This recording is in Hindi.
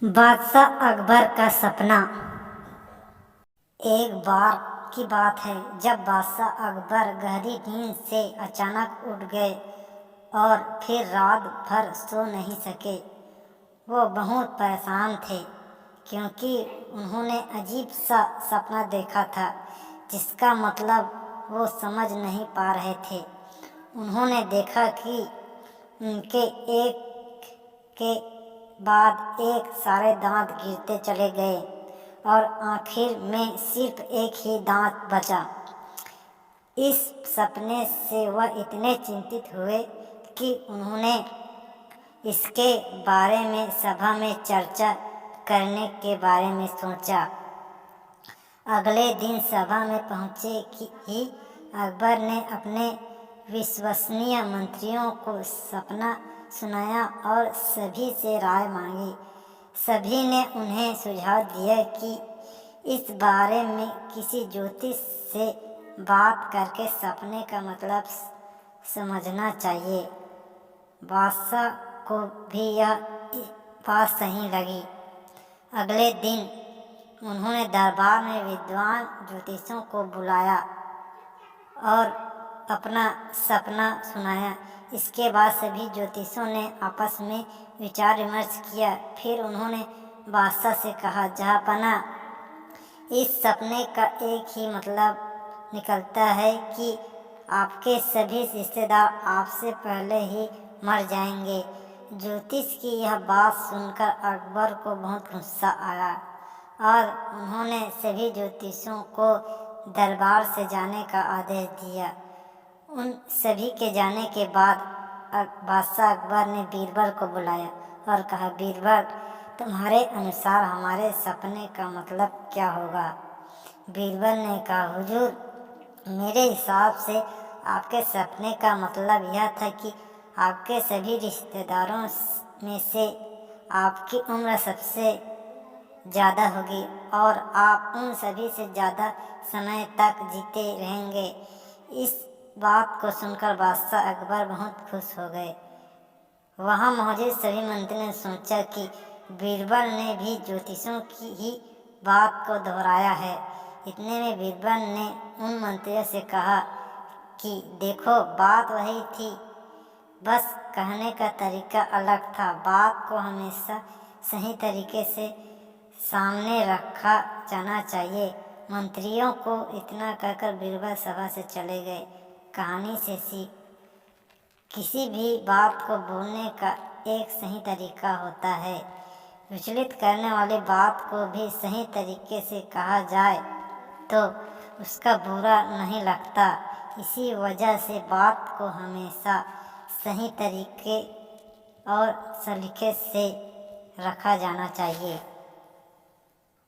बादशाह अकबर का सपना। एक बार की बात है जब बादशाह अकबर गहरी नींद से अचानक उठ गए और फिर रात भर सो नहीं सके। वो बहुत परेशान थे क्योंकि उन्होंने अजीब सा सपना देखा था जिसका मतलब वो समझ नहीं पा रहे थे। उन्होंने देखा कि उनके एक के बाद एक सारे दांत गिरते चले गए और आखिर में सिर्फ एक ही दांत बचा। इस सपने से वह इतने चिंतित हुए कि उन्होंने इसके बारे में सभा में चर्चा करने के बारे में सोचा। अगले दिन सभा में पहुँचे कि अकबर ने अपने विश्वसनीय मंत्रियों को सपना सुनाया और सभी से राय मांगी। सभी ने उन्हें सुझाव दिया कि इस बारे में किसी ज्योतिष से बात करके सपने का मतलब समझना चाहिए। बादशाह को भी यह बात सही लगी। अगले दिन उन्होंने दरबार में विद्वान ज्योतिषियों को बुलाया और अपना सपना सुनाया। इसके बाद सभी ज्योतिषियों ने आपस में विचार विमर्श किया। फिर उन्होंने बादशाह से कहा, जहाँपना, इस सपने का एक ही मतलब निकलता है कि आपके सभी रिश्तेदार आपसे पहले ही मर जाएंगे। ज्योतिष की यह बात सुनकर अकबर को बहुत गुस्सा आया और उन्होंने सभी ज्योतिषियों को दरबार से जाने का आदेश दिया। उन सभी के जाने के बाद बादशाह अकबर ने बीरबल को बुलाया और कहा, बीरबल, तुम्हारे अनुसार हमारे सपने का मतलब क्या होगा? बीरबल ने कहा, हुजूर, मेरे हिसाब से आपके सपने का मतलब यह था कि आपके सभी रिश्तेदारों में से आपकी उम्र सबसे ज़्यादा होगी और आप उन सभी से ज़्यादा समय तक जीते रहेंगे। इस बात को सुनकर बादशाह अकबर बहुत खुश हो गए। वहाँ मौजूद सभी मंत्रियों ने सोचा कि बीरबल ने भी ज्योतिषों की ही बात को दोहराया है। इतने में बीरबल ने उन मंत्रियों से कहा कि देखो, बात वही थी, बस कहने का तरीका अलग था। बात को हमेशा सही तरीके से सामने रखा जाना चाहिए। मंत्रियों को इतना कहकर बीरबल सभा से चले गए। कहानी से सीख, किसी भी बात को बोलने का एक सही तरीका होता है। विचलित करने वाली बात को भी सही तरीके से कहा जाए तो उसका बुरा नहीं लगता। इसी वजह से बात को हमेशा सही तरीके और सलीके से रखा जाना चाहिए।